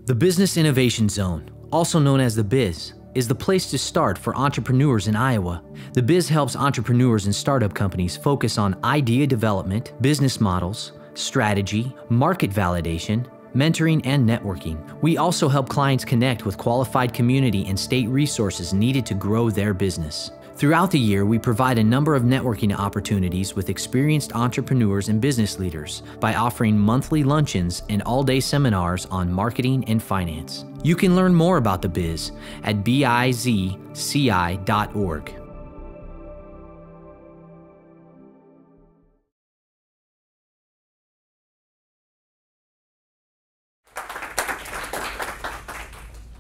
The Business Innovation Zone, also known as the Biz, is the place to start for entrepreneurs in Iowa. The Biz helps entrepreneurs and startup companies focus on idea development, business models, strategy, market validation, mentoring, and networking. We also help clients connect with qualified community and state resources needed to grow their business. Throughout the year, we provide a number of networking opportunities with experienced entrepreneurs and business leaders by offering monthly luncheons and all-day seminars on marketing and finance. You can learn more about the Biz at bizci.org.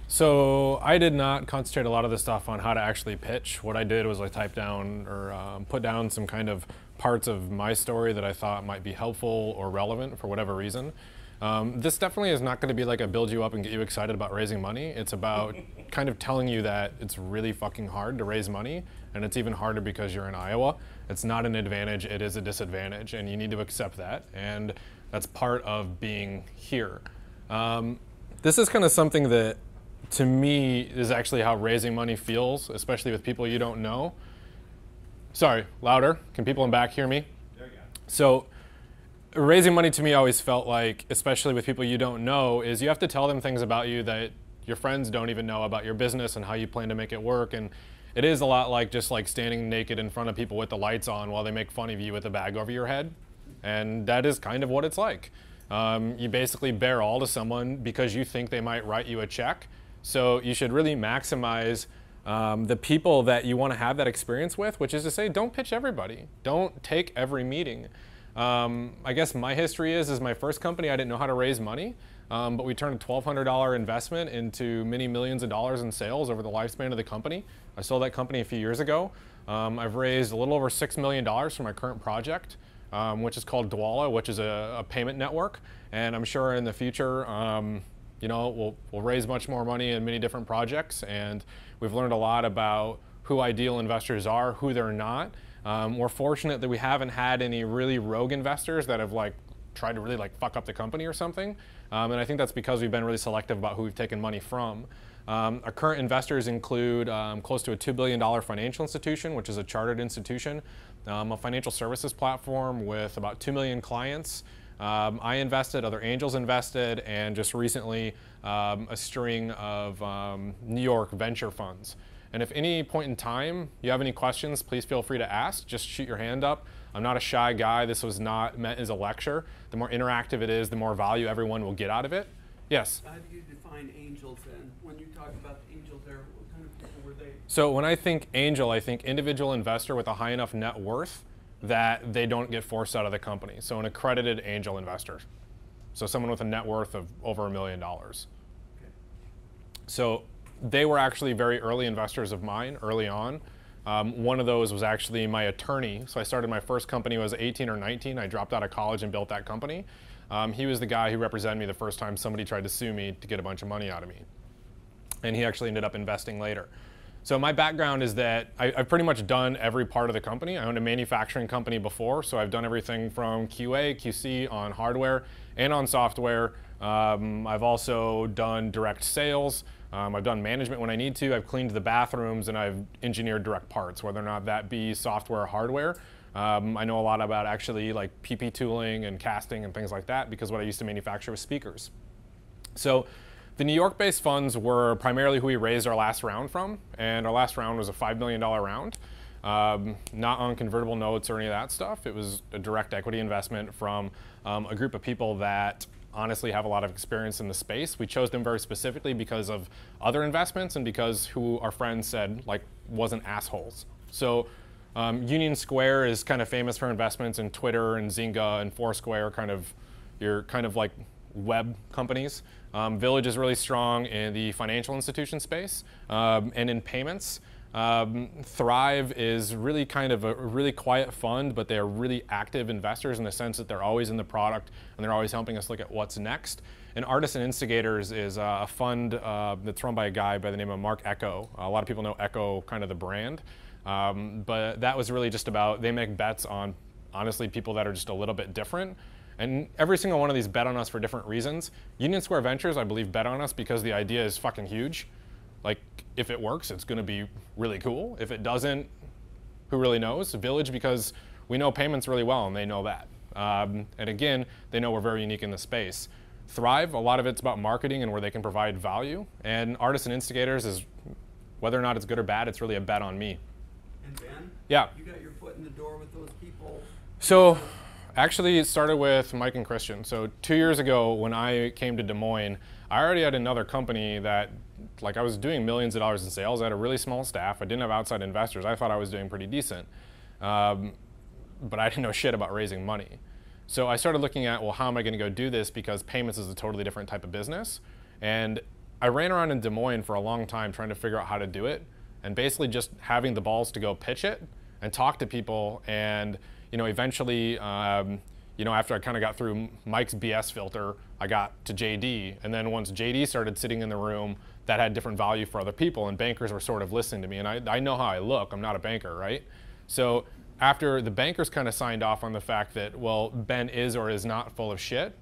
So I did not concentrate a lot of the stuff on how to actually pitch. What I did was I typed down or put down some kind of parts of my story that I thought might be helpful or relevant for whatever reason. This definitely is not going to be like a build you up and get you excited about raising money. It's about kind of telling you that it's really fucking hard to raise money, and it's even harder because you're in Iowa. It's not an advantage, it is a disadvantage, and you need to accept that, and that's part of being here. This is kind of something that to me is actually how raising money feels, especially with people you don't know. Sorry, louder. Can people in back hear me? There you go. So raising money to me always felt like, especially with people you don't know, is you have to tell them things about you that your friends don't even know about your business and how you plan to make it work. And it is a lot like just like standing naked in front of people with the lights on while they make fun of you with a bag over your head. And that is kind of what it's like. You basically bear all to someone because you think they might write you a check. So you should really maximize the people that you want to have that experience with, which is to say, don't pitch everybody. Don't take every meeting. I guess my history is my first company, I didn't know how to raise money, but we turned a $1,200 investment into many millions of dollars in sales over the lifespan of the company. I sold that company a few years ago. I've raised a little over $6 million for my current project, which is called Dwala, which is a payment network. And I'm sure in the future, you know, we'll raise much more money in many different projects, and we've learned a lot about who ideal investors are, who they're not. We're fortunate that we haven't had any really rogue investors that have like tried to really like fuck up the company or something. And I think that's because we've been really selective about who we've taken money from. Our current investors include close to a $2 billion financial institution, which is a chartered institution, a financial services platform with about 2 million clients. I invested, other angels invested, and just recently a string of New York venture funds. And if any point in time you have any questions, please feel free to ask. Just shoot your hand up. I'm not a shy guy. This was not meant as a lecture. The more interactive it is, the more value everyone will get out of it. Yes? How do you define angels then? When you talk about angels there, what kind of people were they? So when I think angel, I think individual investor with a high enough net worth that they don't get forced out of the company. So an accredited angel investor. So someone with a net worth of over $1 million. Okay. So they were actually very early investors of mine early on. One of those was actually my attorney. So I started my first company when I was 18 or 19. I dropped out of college and built that company. He was the guy who represented me the first time somebody tried to sue me to get a bunch of money out of me. And he actually ended up investing later. So my background is that I've pretty much done every part of the company. I owned a manufacturing company before, so I've done everything from QA, QC on hardware and on software. I've also done direct sales. I've done management when I need to. I've cleaned the bathrooms, and I've engineered direct parts, whether or not that be software or hardware. I know a lot about actually like PP tooling and casting and things like that because what I used to manufacture was speakers. So the New York-based funds were primarily who we raised our last round from, and our last round was a $5 million round, not on convertible notes or any of that stuff. It was a direct equity investment from a group of people that honestly have a lot of experience in the space. We chose them very specifically because of other investments and because who our friends said like wasn't assholes. So Union Square is kind of famous for investments in Twitter and Zynga and Foursquare, kind of your kind of like web companies. Village is really strong in the financial institution space and in payments. Thrive is really kind of a really quiet fund, but they're really active investors in the sense that they're always in the product and they're always helping us look at what's next. And Artists and Instigators is a fund that's run by a guy by the name of Mark Echo. A lot of people know Echo, kind of the brand. But that was really just about, they make bets on, honestly, people that are just a little bit different. And every single one of these bet on us for different reasons. Union Square Ventures, I believe, bet on us because the idea is fucking huge. Like, if it works, it's going to be really cool. If it doesn't, who really knows? Village, because we know payments really well, and they know that. And again, they know we're very unique in the space. Thrive, a lot of it's about marketing and where they can provide value. And Artists and Instigators is, whether or not it's good or bad, it's really a bet on me. And Ben? Yeah. You got your foot in the door with those people? So, actually, it started with Mike and Christian. So 2 years ago, when I came to Des Moines, I already had another company that, like, I was doing millions of dollars in sales. I had a really small staff. I didn't have outside investors. I thought I was doing pretty decent. But I didn't know shit about raising money. So I started looking at, well, how am I going to go do this? Because payments is a totally different type of business. And I ran around in Des Moines for a long time trying to figure out how to do it. And basically just having the balls to go pitch it and talk to people. And, you know, eventually, you know, after I kind of got through Mike's BS filter, I got to JD. And then once JD started sitting in the room, that had different value for other people. And bankers were sort of listening to me. And I know how I look. I'm not a banker, right? So after the bankers kind of signed off on the fact that, well, Ben is or is not full of shit,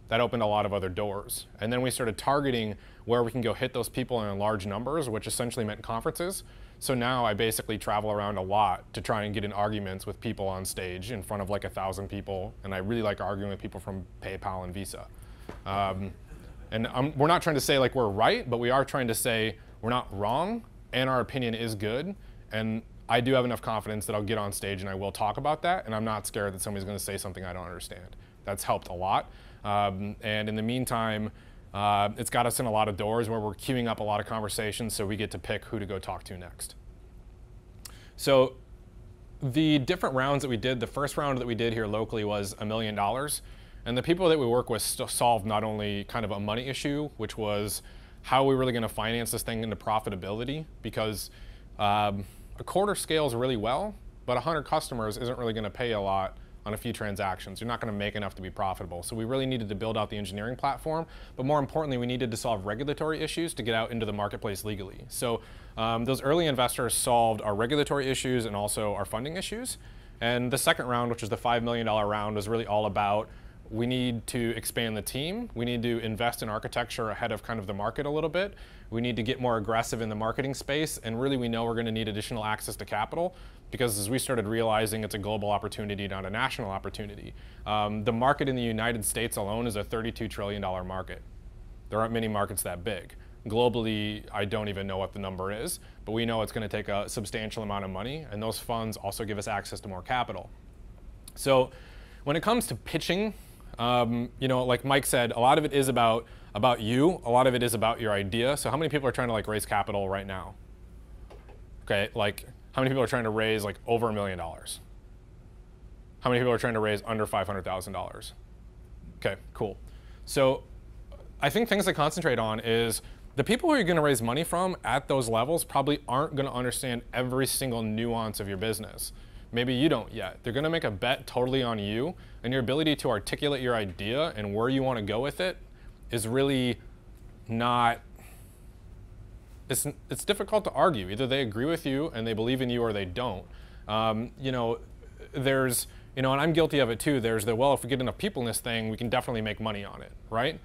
that opened a lot of other doors. And then we started targeting where we can go hit those people in large numbers, which essentially meant conferences. So now I basically travel around a lot to try and get in arguments with people on stage in front of like 1,000 people. And I really like arguing with people from PayPal and Visa. And we're not trying to say like we're right, but we are trying to say we're not wrong and our opinion is good. And I do have enough confidence that I'll get on stage and I will talk about that, and I'm not scared that somebody's going to say something I don't understand. That's helped a lot. And in the meantime, it's got us in a lot of doors where we're queuing up a lot of conversations so we get to pick who to go talk to next. So the different rounds that we did, the first round that we did here locally was $1 million. And the people that we work with solved not only kind of a money issue, which was how are we really going to finance this thing into profitability, because a quarter scales really well, but 100 customers isn't really going to pay a lot on a few transactions. You're not going to make enough to be profitable. So we really needed to build out the engineering platform, but more importantly, we needed to solve regulatory issues to get out into the marketplace legally. So those early investors solved our regulatory issues and also our funding issues. And the second round, which was the $5 million round, was really all about we need to expand the team. We need to invest in architecture ahead of kind of the market a little bit. We need to get more aggressive in the marketing space. And really, we know we're going to need additional access to capital because as we started realizing it's a global opportunity, not a national opportunity. The market in the United States alone is a $32 trillion market. There aren't many markets that big. Globally, I don't even know what the number is, but we know it's going to take a substantial amount of money, and those funds also give us access to more capital. So when it comes to pitching, you know, like Mike said, a lot of it is about you. A lot of it is about your idea. So how many people are trying to like raise capital right now? Okay, like how many people are trying to raise like over $1 million? How many people are trying to raise under $500,000? Okay, cool. So I think things to concentrate on is the people who you're going to raise money from at those levels probably aren't going to understand every single nuance of your business. Maybe you don't yet. They're going to make a bet totally on you, and your ability to articulate your idea and where you want to go with it is really not, it's difficult to argue. Either they agree with you and they believe in you or they don't. You know, there's, you know, and I'm guilty of it too. There's the, well, if we get enough people in this thing, we can definitely make money on it, right?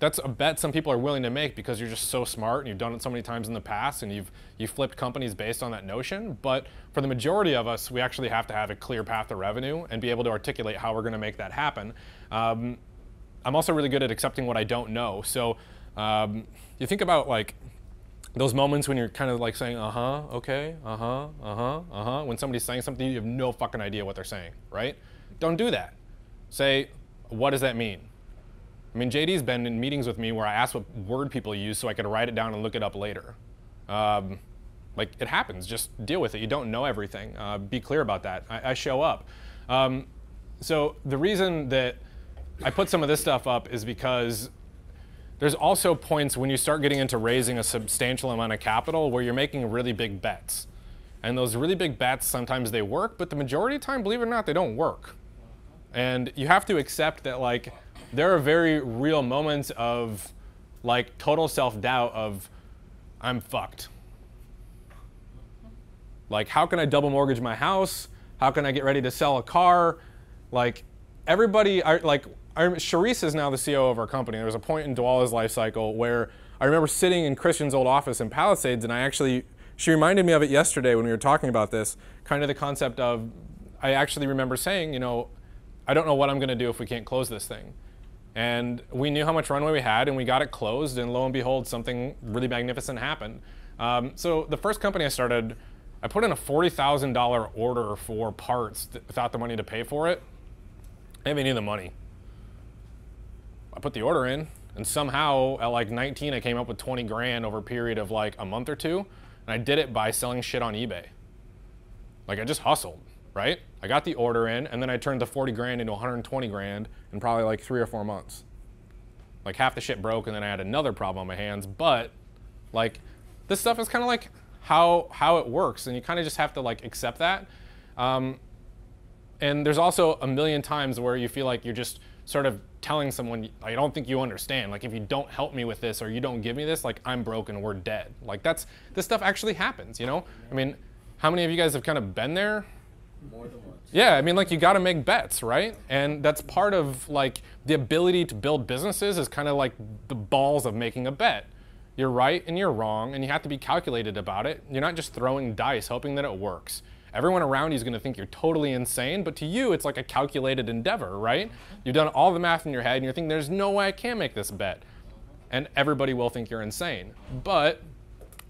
That's a bet some people are willing to make because you're just so smart and you've done it so many times in the past and you've flipped companies based on that notion. But for the majority of us, we actually have to have a clear path to revenue and be able to articulate how we're going to make that happen. I'm also really good at accepting what I don't know. So you think about like those moments when you're kind of like saying, uh-huh, okay, uh-huh, uh-huh, uh-huh. When somebody's saying something, you have no fucking idea what they're saying, right? Don't do that. Say, what does that mean? I mean, JD's been in meetings with me where I asked what word people use so I could write it down and look it up later. Like, it happens. Just deal with it. You don't know everything. Be clear about that. I show up. So the reason that I put some of this stuff up is because there's also points when you start getting into raising a substantial amount of capital where you're making really big bets. And those really big bets, sometimes they work, but the majority of the time, believe it or not, they don't work. And you have to accept that, like, there are very real moments of like total self-doubt of I'm fucked. Like, how can I double mortgage my house? How can I get ready to sell a car? Like, everybody, like Charisse is now the CEO of our company. There was a point in Dwala's life cycle where I remember sitting in Christian's old office in Palisades, and she reminded me of it yesterday when we were talking about this, kind of the concept of, I actually remember saying, you know, I don't know what I'm going to do if we can't close this thing. And we knew how much runway we had, and we got it closed, and lo and behold, something really magnificent happened. So the first company I started, I put in a $40,000 order for parts without the money to pay for it. I didn't even need the money. I put the order in, and somehow at like 19, I came up with 20 grand over a period of like a month or two, and I did it by selling shit on eBay. Like I just hustled, right? I got the order in, and then I turned the 40 grand into 120 grand in probably like 3 or 4 months. Like half the shit broke, and then I had another problem on my hands, but like this stuff is kind of like how it works, and you kind of just have to like accept that. And there's also a million times where you feel like you're just sort of telling someone, I don't think you understand. Like if you don't help me with this or you don't give me this, like I'm broken, we're dead. Like this stuff actually happens, you know? I mean, how many of you guys have kind of been there? More than once. Yeah, I mean, like you got to make bets, right? And that's part of like the ability to build businesses is kind of like the balls of making a bet. You're right and you're wrong, and you have to be calculated about it. You're not just throwing dice hoping that it works. Everyone around you is going to think you're totally insane, but to you, it's like a calculated endeavor, right? You've done all the math in your head, and you're thinking, there's no way I can make this bet. And everybody will think you're insane. But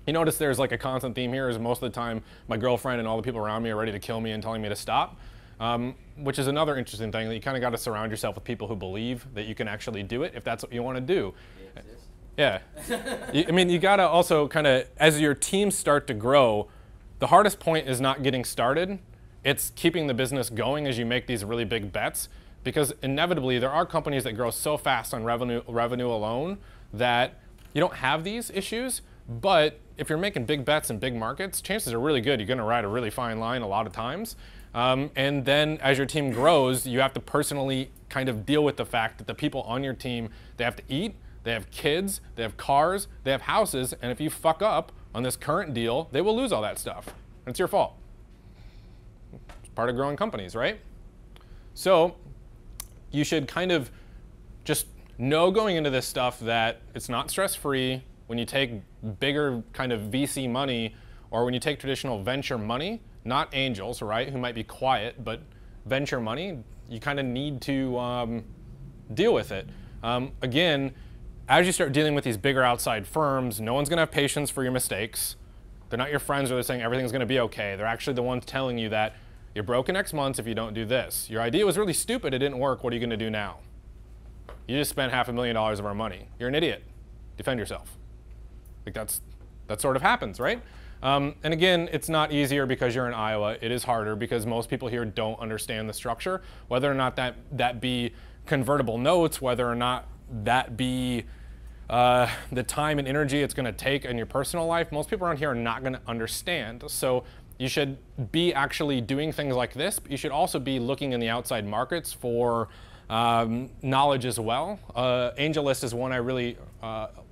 you notice there's like a constant theme here is most of the time my girlfriend and all the people around me are ready to kill me and telling me to stop, which is another interesting thing, that you kind of got to surround yourself with people who believe that you can actually do it if that's what you want to do. Yeah. I mean, you got to also kind of, as your teams start to grow, the hardest point is not getting started. It's keeping the business going as you make these really big bets, because inevitably there are companies that grow so fast on revenue alone that you don't have these issues. But if you're making big bets in big markets, chances are really good you're going to ride a really fine line a lot of times. And then as your team grows, you have to personally kind of deal with the fact that the people on your team, they have to eat, they have kids, they have cars, they have houses, and if you fuck up on this current deal, they will lose all that stuff. And it's your fault. It's part of growing companies, right? So you should kind of just know going into this stuff that it's not stress-free. When you take bigger kind of VC money, or when you take traditional venture money, not angels, right, who might be quiet, but venture money, you kind of need to deal with it. Again, as you start dealing with these bigger outside firms, no one's going to have patience for your mistakes. They're not your friends where they're saying everything's going to be okay. They're actually the ones telling you that you're broken next month if you don't do this. Your idea was really stupid. It didn't work. What are you going to do now? You just spent $500,000 of our money. You're an idiot. Defend yourself. Like that sort of happens, right? And again, it's not easier because you're in Iowa. It is harder because most people here don't understand the structure, whether or not that be convertible notes, whether or not that be the time and energy it's going to take in your personal life. Most people around here are not going to understand. So you should be actually doing things like this, but you should also be looking in the outside markets for knowledge as well. AngelList is one I really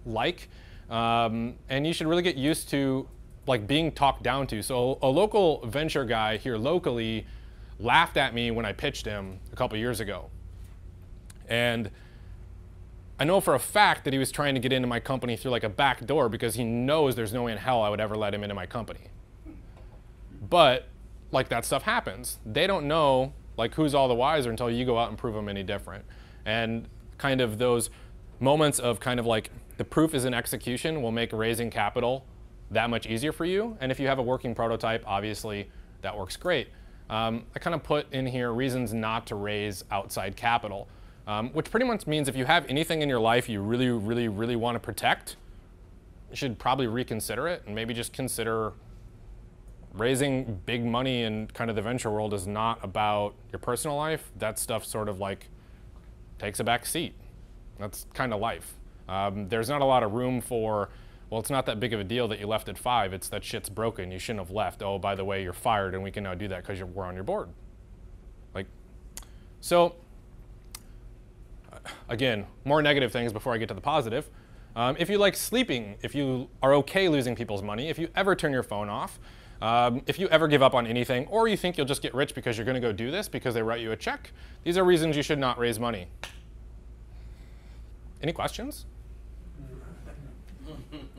like, and you should really get used to like being talked down to. So a local venture guy here locally laughed at me when I pitched him a couple years ago, and I know for a fact that he was trying to get into my company through like a back door because he knows there's no way in hell I would ever let him into my company. But like that stuff happens. They don't know like who's all the wiser until you go out and prove them any different. And kind of those moments of kind of like the proof is in execution will make raising capital that much easier for you. And if you have a working prototype, obviously that works great. I kind of put in here reasons not to raise outside capital. Which pretty much means if you have anything in your life you really, really, really want to protect, you should probably reconsider it and maybe just consider raising big money in kind of the venture world is not about your personal life. That stuff sort of like takes a back seat. That's kind of life. There's not a lot of room for, well, it's not that big of a deal that you left at 5. It's that shit's broken. You shouldn't have left. Oh, by the way, you're fired and we can now do that because we're on your board. Like, so, again, more negative things before I get to the positive. If you like sleeping, if you are okay losing people's money, if you ever turn your phone off, if you ever give up on anything, or you think you'll just get rich because you're going to go do this because they write you a check, these are reasons you should not raise money. Any questions?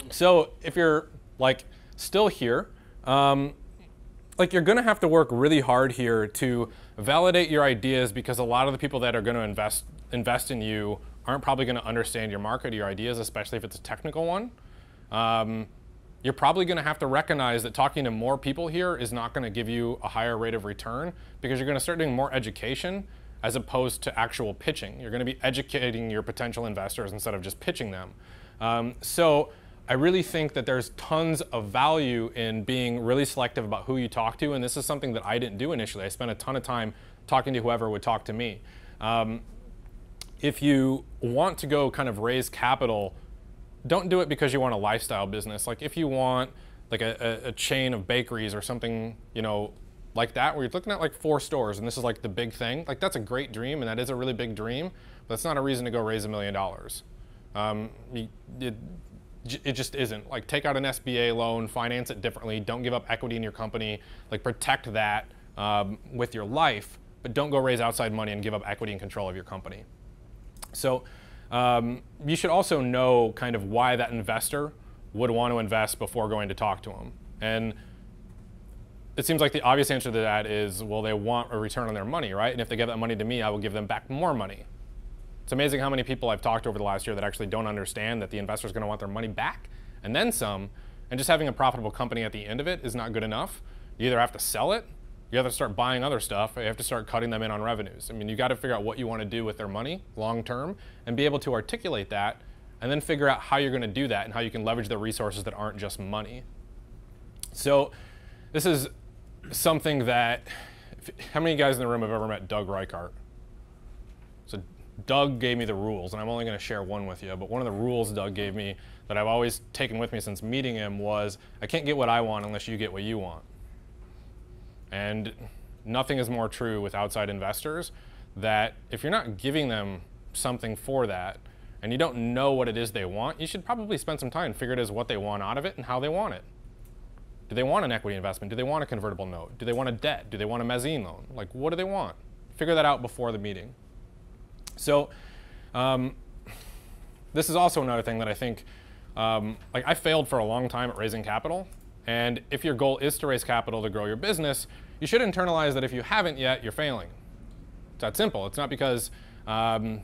So if you're like still here, like you're gonna have to work really hard here to validate your ideas, because a lot of the people that are gonna invest in you aren't probably gonna understand your market or your ideas, especially if it's a technical one. You're probably gonna have to recognize that talking to more people here is not gonna give you a higher rate of return, because you're gonna start doing more education as opposed to actual pitching. You're gonna be educating your potential investors instead of just pitching them. So I really think that there's tons of value in being really selective about who you talk to, and this is something that I didn't do initially. I spent a ton of time talking to whoever would talk to me. If you want to go kind of raise capital, don't do it because you want a lifestyle business. Like if you want like a chain of bakeries or something, you know, like that, where you're looking at like 4 stores and this is like the big thing, like that's a great dream and that is a really big dream, but that's not a reason to go raise $1 million. It just isn't. Like take out an SBA loan, finance it differently, don't give up equity in your company, like protect that with your life, but don't go raise outside money and give up equity and control of your company. So you should also know kind of why that investor would want to invest before going to talk to them. And it seems like the obvious answer to that is, well, they want a return on their money, right? And if they give that money to me, I will give them back more money. It's amazing how many people I've talked to over the last year that actually don't understand that the investor is going to want their money back and then some, and just having a profitable company at the end of it is not good enough. You either have to sell it, you have to start buying other stuff, or you have to start cutting them in on revenues. I mean, you got to figure out what you want to do with their money long term and be able to articulate that, and then figure out how you're going to do that and how you can leverage the resources that aren't just money. So this is something that, how many of you guys in the room have ever met Doug Reichart? So Doug gave me the rules, and I'm only going to share one with you, but one of the rules Doug gave me that I've always taken with me since meeting him was, I can't get what I want unless you get what you want. And nothing is more true with outside investors, that if you're not giving them something for that, and you don't know what it is they want, you should probably spend some time and figure it out what they want out of it and how they want it. Do they want an equity investment? Do they want a convertible note? Do they want a debt? Do they want a mezzanine loan? Like, what do they want? Figure that out before the meeting. So this is also another thing that I think, like I failed for a long time at raising capital. And if your goal is to raise capital to grow your business, you should internalize that if you haven't yet, you're failing. It's that simple. It's not because the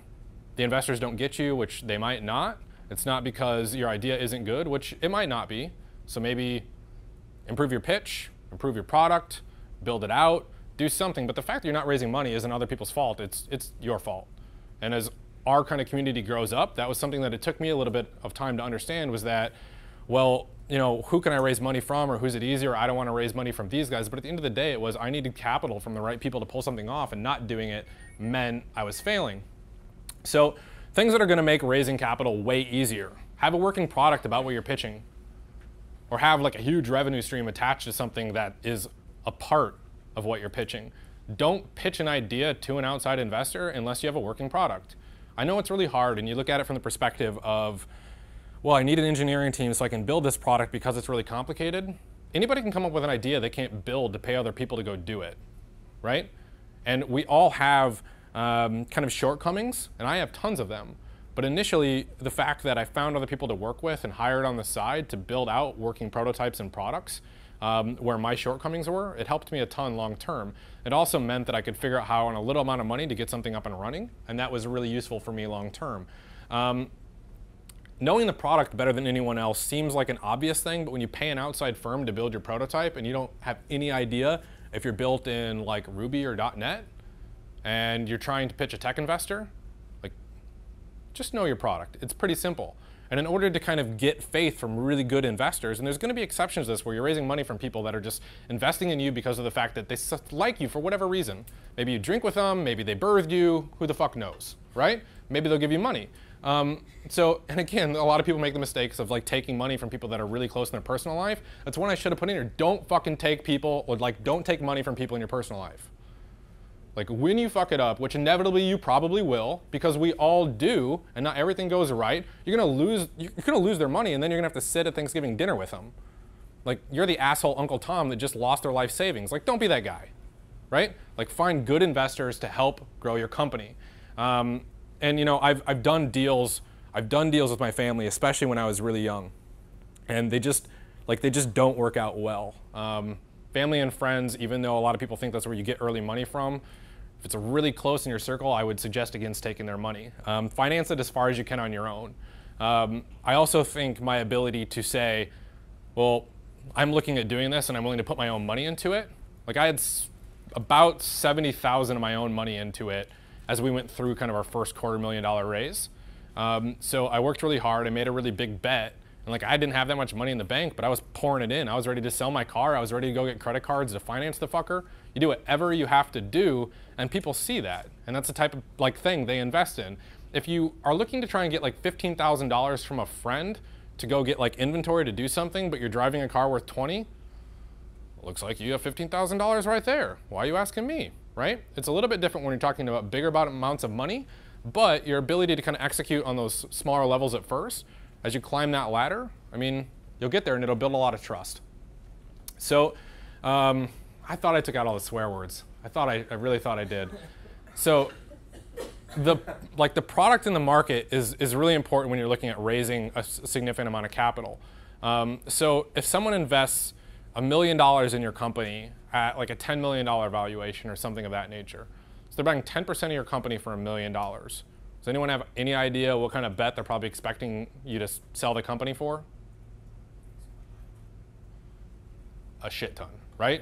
investors don't get you, which they might not. It's not because your idea isn't good, which it might not be. So maybe improve your pitch, improve your product, build it out, do something. But the fact that you're not raising money isn't other people's fault. It's your fault. And as our kind of community grows up, that was something that it took me a little bit of time to understand, was that, well, you know, who can I raise money from, or who's it easier? I don't want to raise money from these guys. But at the end of the day, it was I needed capital from the right people to pull something off, and not doing it meant I was failing. So things that are going to make raising capital way easier: have a working product about what you're pitching, or have like a huge revenue stream attached to something that is a part of what you're pitching. Don't pitch an idea to an outside investor unless you have a working product. I know it's really hard, and you look at it from the perspective of, well, I need an engineering team so I can build this product because it's really complicated. Anybody can come up with an idea they can't build to pay other people to go do it, right? And we all have kind of shortcomings, and I have tons of them. But initially, the fact that I found other people to work with and hired on the side to build out working prototypes and products where my shortcomings were, it helped me a ton long term. It also meant that I could figure out how on a little amount of money to get something up and running, and that was really useful for me long term. Knowing the product better than anyone else seems like an obvious thing, but when you pay an outside firm to build your prototype and you don't have any idea if you're built in like Ruby or .NET, and you're trying to pitch a tech investor, like, just know your product. It's pretty simple. And in order to kind of get faith from really good investors, and there's going to be exceptions to this where you're raising money from people that are just investing in you because of the fact that they like you for whatever reason. Maybe you drink with them, maybe they birthed you, who the fuck knows, right? Maybe they'll give you money. And again, a lot of people make the mistakes of like taking money from people that are really close in their personal life. That's one I should have put in here. Don't fucking take people, or like don't take money from people in your personal life. Like when you fuck it up, which inevitably you probably will, because we all do, and not everything goes right, you're gonna lose their money, and then you're gonna have to sit at Thanksgiving dinner with them. Like you're the asshole Uncle Tom that just lost their life savings. Like don't be that guy, right? Like find good investors to help grow your company. And you know, I've done deals I've done deals with my family, especially when I was really young, and they just don't work out well. Family and friends, even though a lot of people think that's where you get early money from, if it's really close in your circle, I would suggest against taking their money. Finance it as far as you can on your own. I also think my ability to say, well, I'm looking at doing this and I'm willing to put my own money into it. Like I had about 70,000 of my own money into it as we went through kind of our first $250,000 raise. So I worked really hard. I made a really big bet. And like I didn't have that much money in the bank, but I was pouring it in. I was ready to sell my car. I was ready to go get credit cards to finance the fucker. You do whatever you have to do, and people see that. And that's the type of like thing they invest in. If you are looking to try and get like $15,000 from a friend to go get like inventory to do something, but you're driving a car worth 20, looks like you have $15,000 right there. Why are you asking me, right? It's a little bit different when you're talking about bigger amounts of money, but your ability to kind of execute on those smaller levels at first, as you climb that ladder, I mean, you'll get there and it'll build a lot of trust. So I thought I took out all the swear words. I really thought I did. So the product in the market is really important when you're looking at raising a significant amount of capital. So if someone invests $1 million in your company at like a $10 million valuation or something of that nature, so they're buying 10% of your company for $1 million. Does anyone have any idea what kind of bet they're probably expecting you to sell the company for? A shit ton, right?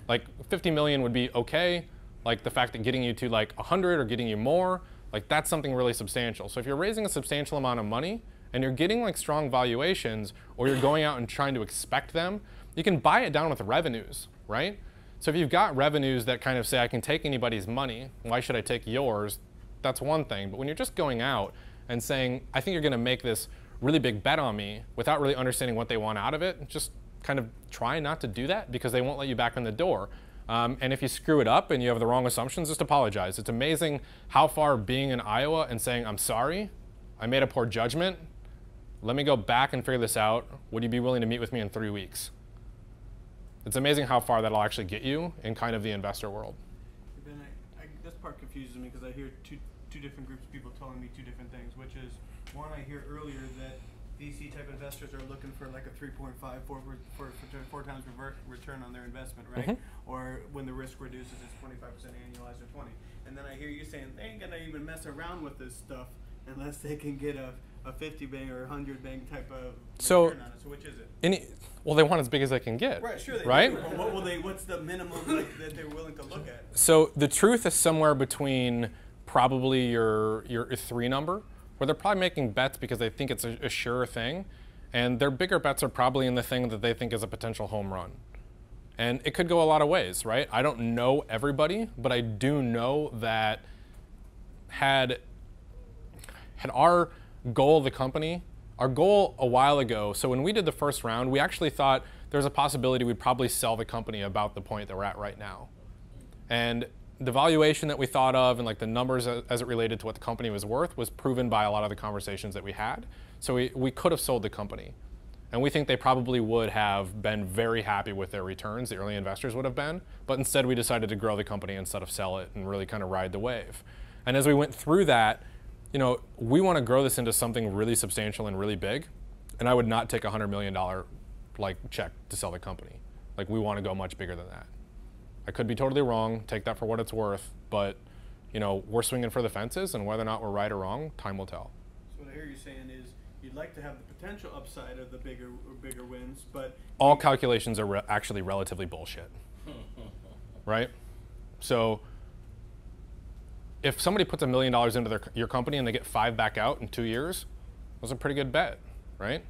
Like 50 million would be okay. Like the fact that getting you to like 100 or getting you more, like that's something really substantial. So if you're raising a substantial amount of money and you're getting like strong valuations, or you're going out and trying to expect them, you can buy it down with revenues, right? So if you've got revenues that kind of say, I can take anybody's money, why should I take yours? That's one thing. But when you're just going out and saying, I think you're going to make this really big bet on me without really understanding what they want out of it, just kind of try not to do that because they won't let you back in the door. And if you screw it up and you have the wrong assumptions, just apologize. It's amazing how far being in Iowa and saying, I'm sorry, I made a poor judgment. Let me go back and figure this out. Would you be willing to meet with me in 3 weeks? It's amazing how far that'll actually get you in kind of the investor world. Ben, this part confuses me because I hear two different groups of people telling me two different things, which is, one, I hear earlier that VC type investors are looking for like a 3.5, 4 times return on their investment, right? Mm-hmm. Or when the risk reduces, it's 25% annualized or 20. And then I hear you saying they ain't gonna even mess around with this stuff unless they can get a 50 bang or 100 bang type of return on it. So which is it? Well, they want as big as they can get. Right, sure. Right? Do. But what's the minimum that they're willing to look at? So the truth is somewhere between probably your 3 number, where they're probably making bets because they think it's a sure thing, and their bigger bets are probably in the thing that they think is a potential home run. And it could go a lot of ways, right? I don't know everybody, but I do know that had our goal of the company, our goal a while ago, so when we did the first round, we actually thought there's a possibility we'd probably sell the company about the point that we're at right now. And the valuation that we thought of and like the numbers as it related to what the company was worth was proven by a lot of the conversations that we had. So we could have sold the company. And we think they probably would have been very happy with their returns, the early investors would have been, but instead we decided to grow the company instead of sell it and really kind of ride the wave. And as we went through that, you know, we want to grow this into something really substantial and really big, and I would not take a $100 million like check to sell the company. Like we want to go much bigger than that. I could be totally wrong, take that for what it's worth, but you know, we're swinging for the fences, and whether or not we're right or wrong, time will tell. So what I hear you saying is you'd like to have the potential upside of the bigger wins, but all calculations are actually relatively bullshit, right? So if somebody puts $1 million into your company and they get 5 back out in 2 years, that's a pretty good bet, right?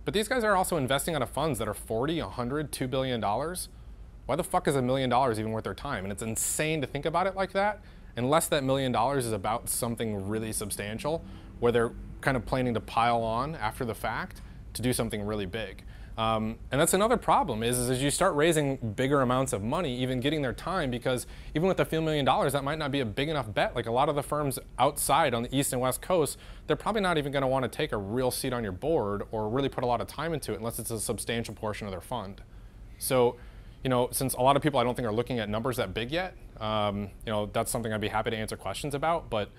But these guys are also investing out of funds that are 40, 100, $2 billion. Why the fuck is $1 million even worth their time? And it's insane to think about it like that, unless that $1 million is about something really substantial, where they're kind of planning to pile on after the fact to do something really big. And that's another problem is as you start raising bigger amounts of money, even getting their time, because even with a few $1 million, that might not be a big enough bet. Like a lot of the firms outside on the East and West Coast, they're probably not even going to want to take a real seat on your board or really put a lot of time into it unless it's a substantial portion of their fund. So, you know, since a lot of people I don't think are looking at numbers that big yet, you know, that's something I'd be happy to answer questions about. But,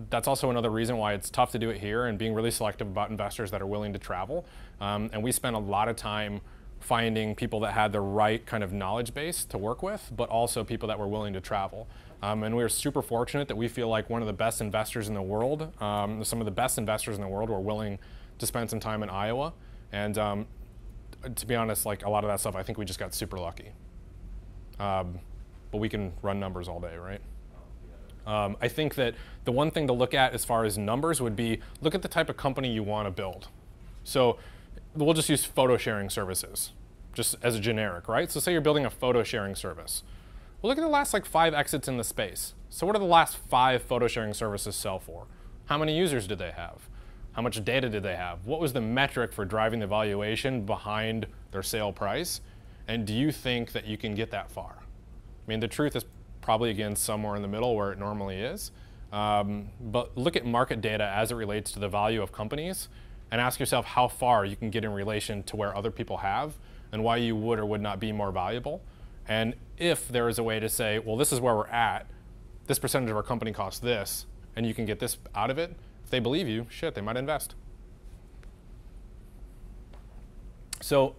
that's also another reason why it's tough to do it here, and being really selective about investors that are willing to travel. And we spent a lot of time finding people that had the right kind of knowledge base to work with, but also people that were willing to travel. And we were super fortunate that we feel like one of the best investors in the world, some of the best investors in the world were willing to spend some time in Iowa. And to be honest, like a lot of that stuff, I think we just got super lucky. But we can run numbers all day, right? I think that the one thing to look at as far as numbers would be, look at the type of company you want to build. So we'll just use photo sharing services, just as a generic, right? So say you're building a photo sharing service. Well, look at the last like 5 exits in the space. So what do the last 5 photo sharing services sell for? How many users did they have? How much data did they have? What was the metric for driving the valuation behind their sale price? And do you think that you can get that far? I mean, the truth is probably, again, somewhere in the middle where it normally is. But look at market data as it relates to the value of companies and ask yourself how far you can get in relation to where other people have and why you would or would not be more valuable. And if there is a way to say, well, this is where we're at, this percentage of our company costs this, and you can get this out of it, if they believe you, shit, they might invest. So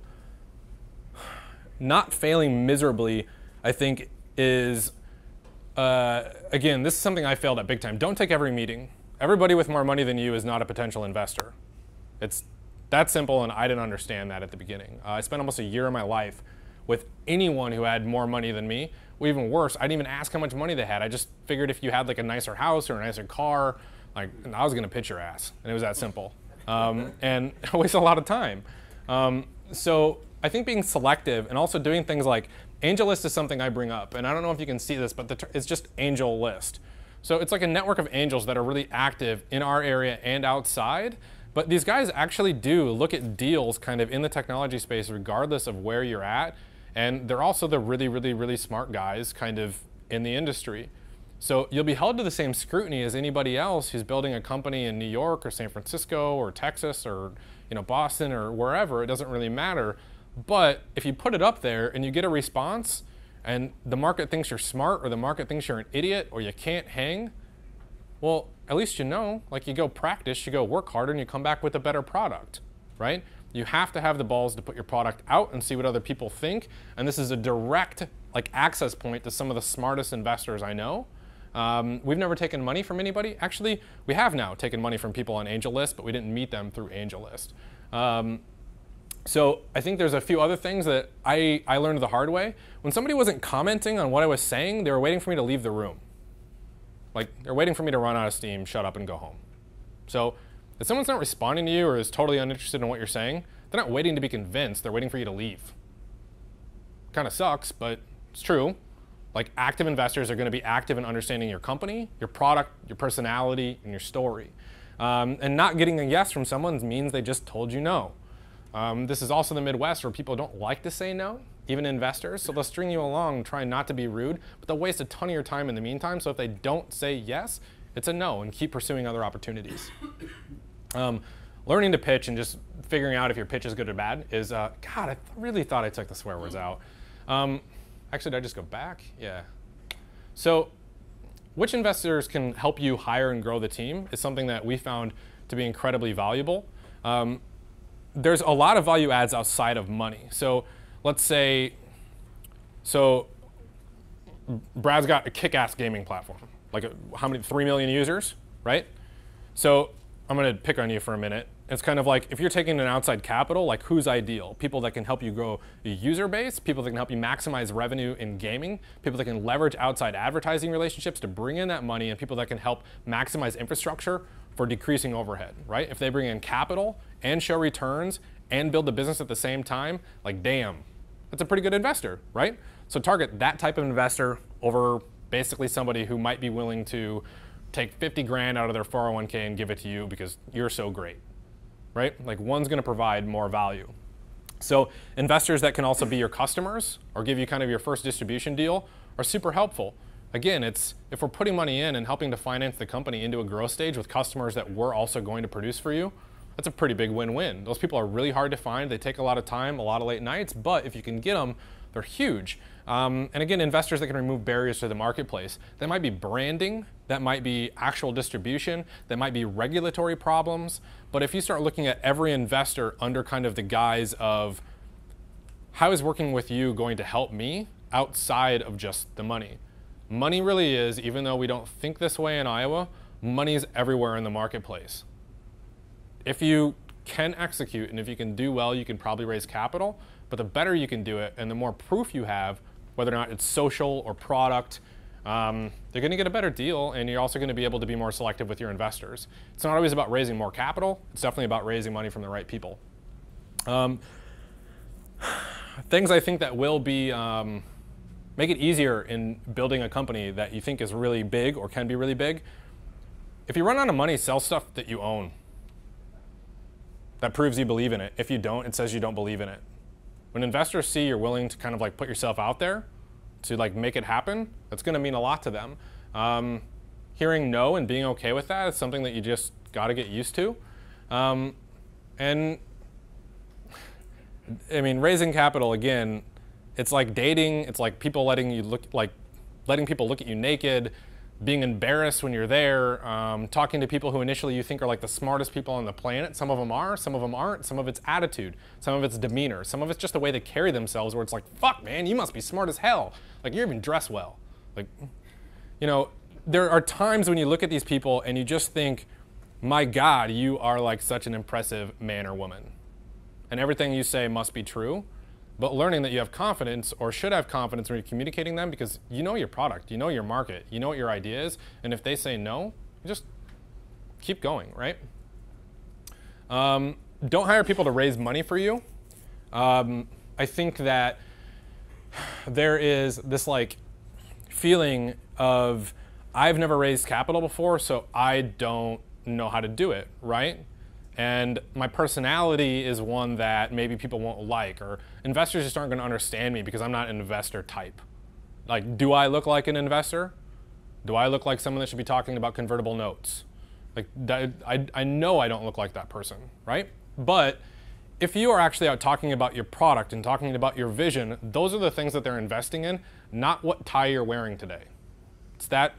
not failing miserably, I think, is, again, this is something I failed at big time. Don't take every meeting. Everybody with more money than you is not a potential investor. It's that simple, and I didn't understand that at the beginning. I spent almost a year of my life with anyone who had more money than me. Or even worse, I didn't even ask how much money they had. I just figured if you had like a nicer house or a nicer car, like I was gonna pitch your ass, and it was that simple. And I wasted a lot of time. So I think being selective and also doing things like Angel List is something I bring up, and I don't know if you can see this, but it's just Angel List. So it's like a network of angels that are really active in our area and outside. But these guys actually do look at deals kind of in the technology space regardless of where you're at. And they're also the really, really, really smart guys kind of in the industry. So you'll be held to the same scrutiny as anybody else who's building a company in New York or San Francisco or Texas or Boston or wherever. It doesn't really matter. But if you put it up there and you get a response and the market thinks you're smart or the market thinks you're an idiot or you can't hang, well, at least like you go practice, you go work harder, and you come back with a better product, right? You have to have the balls to put your product out and see what other people think. And this is a direct access point to some of the smartest investors I know. We've never taken money from anybody. Actually, we have now taken money from people on Angel List, but we didn't meet them through Angel List. So I think there's a few other things that I learned the hard way. When somebody wasn't commenting on what I was saying, they were waiting for me to leave the room. Like, they're waiting for me to run out of steam, shut up, and go home. So if someone's not responding to you or is totally uninterested in what you're saying, they're not waiting to be convinced. They're waiting for you to leave. Kind of sucks, but it's true. Like, active investors are going to be active in understanding your company, your product, your personality, and your story. And not getting a yes from someone means they just told you no. This is also the Midwest where people don't like to say no, even investors. So they'll string you along, trying not to be rude, but they'll waste a ton of your time in the meantime. So if they don't say yes, it's a no, and keep pursuing other opportunities. Learning to pitch and just figuring out if your pitch is good or bad is, God, I really thought I took the swear words out. Actually, did I just go back? Yeah. So which investors can help you hire and grow the team is something that we found to be incredibly valuable. There's a lot of value adds outside of money. So let's say, Brad's got a kick-ass gaming platform, like how many, 3 million users, right? So I'm gonna pick on you for a minute. It's kind of like, if you're taking an outside capital, like who's ideal? People that can help you grow a user base, people that can help you maximize revenue in gaming, people that can leverage outside advertising relationships to bring in that money, and people that can help maximize infrastructure for decreasing overhead, right? If they bring in capital and show returns and build the business at the same time, like damn, that's a pretty good investor, right? So target that type of investor over basically somebody who might be willing to take 50 grand out of their 401k and give it to you because you're so great, right? Like, one's gonna provide more value. So investors that can also be your customers or give you kind of your first distribution deal are super helpful. Again, it's, if we're putting money in and helping to finance the company into a growth stage with customers that we're also going to produce for you, that's a pretty big win-win. Those people are really hard to find. They take a lot of time, a lot of late nights, but if you can get them, they're huge. And again, investors that can remove barriers to the marketplace. That might be branding, that might be actual distribution, that might be regulatory problems. But if you start looking at every investor under kind of the guise of how is working with you going to help me outside of just the money? Money really is, even though we don't think this way in Iowa, money is everywhere in the marketplace. If you can execute and if you can do well, you can probably raise capital, but the better you can do it and the more proof you have, whether or not it's social or product, they're going to get a better deal, and you're also going to be able to be more selective with your investors. It's not always about raising more capital. It's definitely about raising money from the right people. Things I think that will be make it easier in building a company that you think is really big or can be really big. If you run out of money, sell stuff that you own. That proves you believe in it. If you don't, it says you don't believe in it. When investors see you're willing to kind of like put yourself out there to like make it happen, that's going to mean a lot to them. Hearing no and being okay with that is something that you just got to get used to. And I mean, raising capital, again, it's like dating. It's like people letting people look at you naked, being embarrassed when you're there, talking to people who initially you think are like the smartest people on the planet. Some of them are, some of them aren't. Some of it's attitude, some of it's demeanor, some of it's just the way they carry themselves, where it's like, fuck, man, you must be smart as hell. Like, you're even dressed well. Like, you know, there are times when you look at these people and you just think, my God, you are like such an impressive man or woman. And everything you say must be true. But learning that you have confidence, or should have confidence when you're communicating them, because you know your product, you know your market, you know what your idea is, and if they say no, you just keep going, right? Don't hire people to raise money for you. I think that there is this like feeling of, I've never raised capital before, so I don't know how to do it, right? And my personality is one that maybe people won't like, or investors just aren't going to understand me because I'm not an investor type. Like, do I look like an investor? Do I look like someone that should be talking about convertible notes? Like, I know I don't look like that person, right? But if you are actually out talking about your product and talking about your vision, those are the things that they're investing in, not what tie you're wearing today. It's that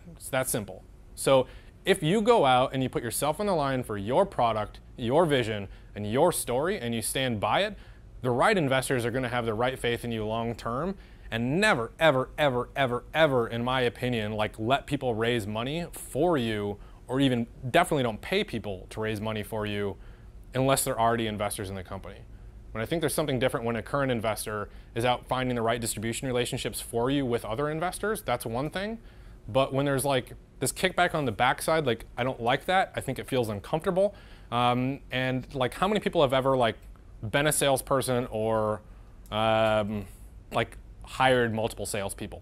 simple. So if you go out and you put yourself on the line for your product, your vision, and your story, and you stand by it, the right investors are going to have the right faith in you long term, and never, ever, ever, ever, ever, in my opinion, like let people raise money for you, or even definitely don't pay people to raise money for you unless they're already investors in the company. When I think there's something different when a current investor is out finding the right distribution relationships for you with other investors, that's one thing. But when there's like this kickback on the backside, like I don't like that. I think it feels uncomfortable. And like, how many people have ever like been a salesperson or like hired multiple salespeople?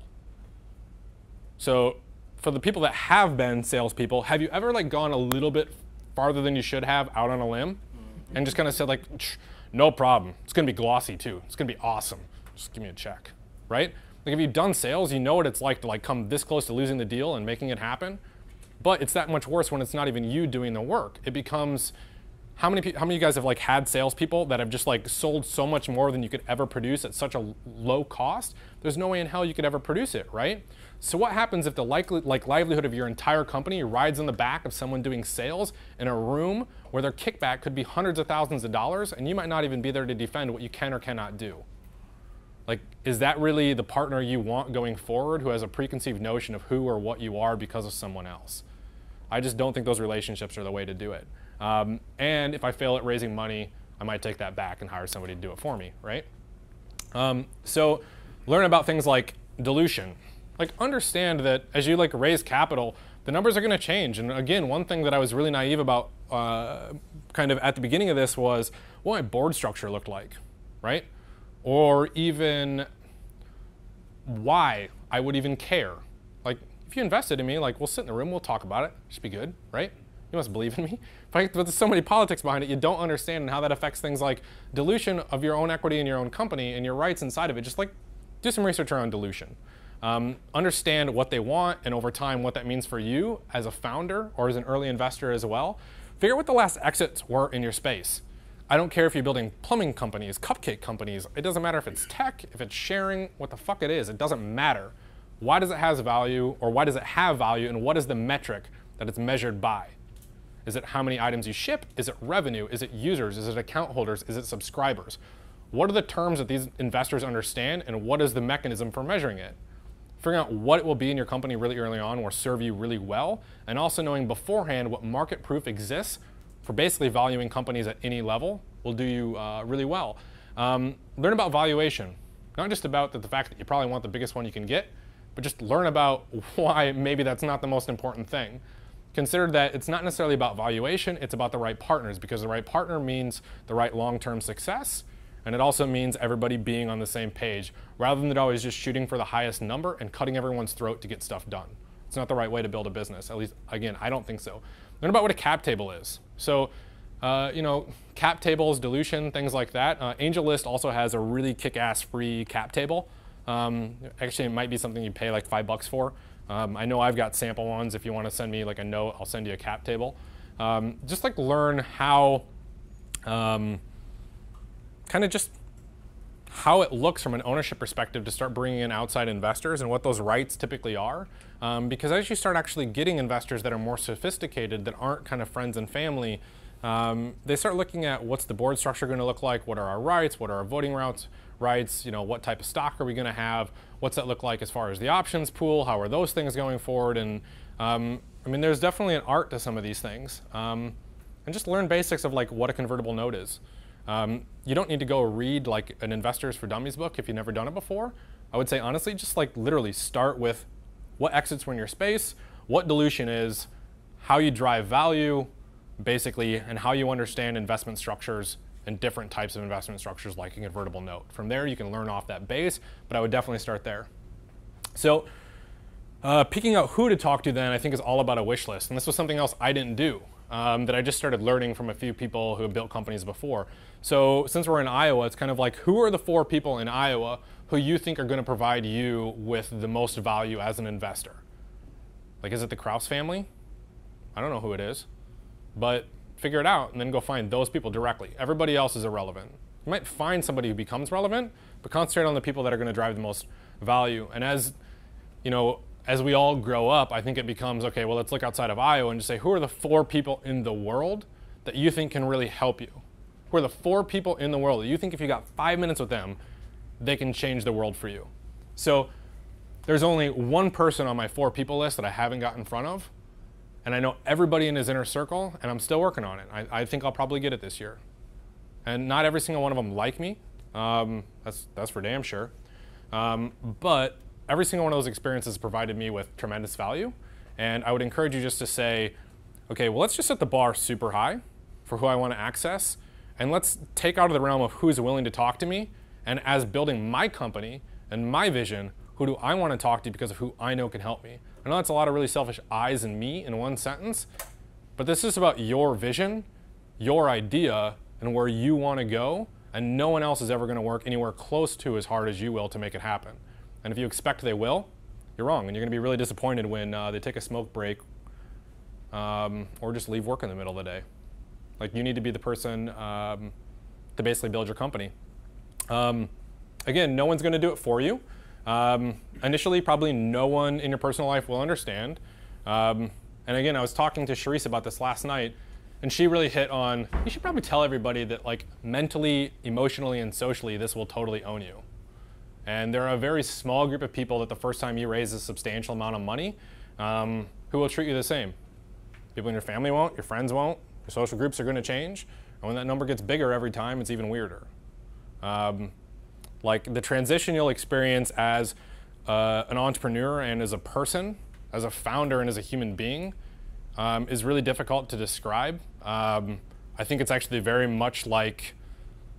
So for the people that have been salespeople, have you ever like gone a little bit farther than you should have out on a limb and just kind of said like, no problem. It's going to be glossy too. It's going to be awesome. Just give me a check, right? Like, if you've done sales, you know what it's like to like come this close to losing the deal and making it happen. But it's that much worse when it's not even you doing the work. It becomes, how many of you guys have like had salespeople that have just like sold so much more than you could ever produce at such a low cost? There's no way in hell you could ever produce it, right? So what happens if the livelihood of your entire company rides on the back of someone doing sales in a room where their kickback could be hundreds of thousands of dollars, and you might not even be there to defend what you can or cannot do? Like, is that really the partner you want going forward, who has a preconceived notion of who or what you are because of someone else? I just don't think those relationships are the way to do it. And if I fail at raising money, I might take that back and hire somebody to do it for me, right? So learn about things like dilution. Like, understand that as you like raise capital, the numbers are going to change. And again, one thing that I was really naive about kind of at the beginning of this was what my board structure looked like, right? Or even why I would even care. Like, if you invested in me, like, we'll sit in the room, we'll talk about it. It should be good, right? You must believe in me. But there's so many politics behind it, you don't understand how that affects things like dilution of your own equity in your own company and your rights inside of it. Just like, do some research around dilution. Understand what they want, and over time what that means for you as a founder or as an early investor as well. Figure out what the last exits were in your space. I don't care if you're building plumbing companies, cupcake companies. It doesn't matter if it's tech, if it's sharing, what the fuck it is. It doesn't matter. Why does it have value, or why does it have value, and what is the metric that it's measured by? Is it how many items you ship? Is it revenue? Is it users? Is it account holders? Is it subscribers? What are the terms that these investors understand, and what is the mechanism for measuring it? Figuring out what it will be in your company really early on will serve you really well, and also knowing beforehand what market proof exists for basically valuing companies at any level will do you really well. Learn about valuation, not just about the fact that you probably want the biggest one you can get, but just learn about why maybe that's not the most important thing. Consider that it's not necessarily about valuation, it's about the right partners, because the right partner means the right long-term success, and it also means everybody being on the same page, rather than always just shooting for the highest number and cutting everyone's throat to get stuff done. It's not the right way to build a business. At least, again, I don't think so. Learn about what a cap table is. So, cap tables, dilution, things like that. AngelList also has a really kick-ass free cap table. Actually, it might be something you pay like $5 for. I know I've got sample ones. If you want to send me like a note, I'll send you a cap table. Just like learn how, kind of just how it looks from an ownership perspective to start bringing in outside investors and what those rights typically are. Because as you start actually getting investors that are more sophisticated, that aren't kind of friends and family, they start looking at what's the board structure going to look like, what are our rights, what are our voting rights, what type of stock are we going to have, what's that look like as far as the options pool, how are those things going forward, and I mean, there's definitely an art to some of these things. And just learn basics of like what a convertible note is. You don't need to go read like an Investors for Dummies book if you've never done it before. I would say honestly, just like literally start with what exits were in your space, what dilution is, how you drive value, basically, and how you understand investment structures and different types of investment structures like a convertible note. From there, you can learn off that base, but I would definitely start there. So picking out who to talk to then, I think is all about a wish list. And this was something else I didn't do that I just started learning from a few people who have built companies before. So since we're in Iowa, it's kind of like, who are the 4 people in Iowa who you think are going to provide you with the most value as an investor? Like, is it the Kraus family? I don't know who it is, but figure it out and then go find those people directly. Everybody else is irrelevant. You might find somebody who becomes relevant, but concentrate on the people that are going to drive the most value. And as we all grow up, I think it becomes, okay, well, let's look outside of Iowa and just say, who are the 4 people in the world that you think can really help you? Who are the 4 people in the world that you think if you got 5 minutes with them, they can change the world for you? So there's only one person on my 4 people list that I haven't got in front of, and I know everybody in his inner circle, and I'm still working on it. I think I'll probably get it this year. And not every single one of them like me. That's for damn sure. But every single one of those experiences provided me with tremendous value. And I would encourage you just to say, okay, well, let's just set the bar super high for who I want to access. And let's take out of the realm of who's willing to talk to me. And as building my company and my vision, who do I want to talk to because of who I know can help me? I know that's a lot of really selfish I's and me in one sentence, but this is about your vision, your idea, and where you want to go, and no one else is ever going to work anywhere close to as hard as you will to make it happen. And if you expect they will, you're wrong, and you're going to be really disappointed when they take a smoke break or just leave work in the middle of the day. Like, you need to be the person to basically build your company. Again, no one's going to do it for you. Initially, probably no one in your personal life will understand. And again, I was talking to Charisse about this last night, and she really hit on, you should probably tell everybody that like mentally, emotionally, and socially, this will totally own you. And there are a very small group of people that the first time you raise a substantial amount of money, who will treat you the same. People in your family won't, your friends won't, your social groups are going to change. And when that number gets bigger every time, it's even weirder. Like the transition you'll experience as an entrepreneur and as a person, as a founder and as a human being, is really difficult to describe. I think it's actually very much like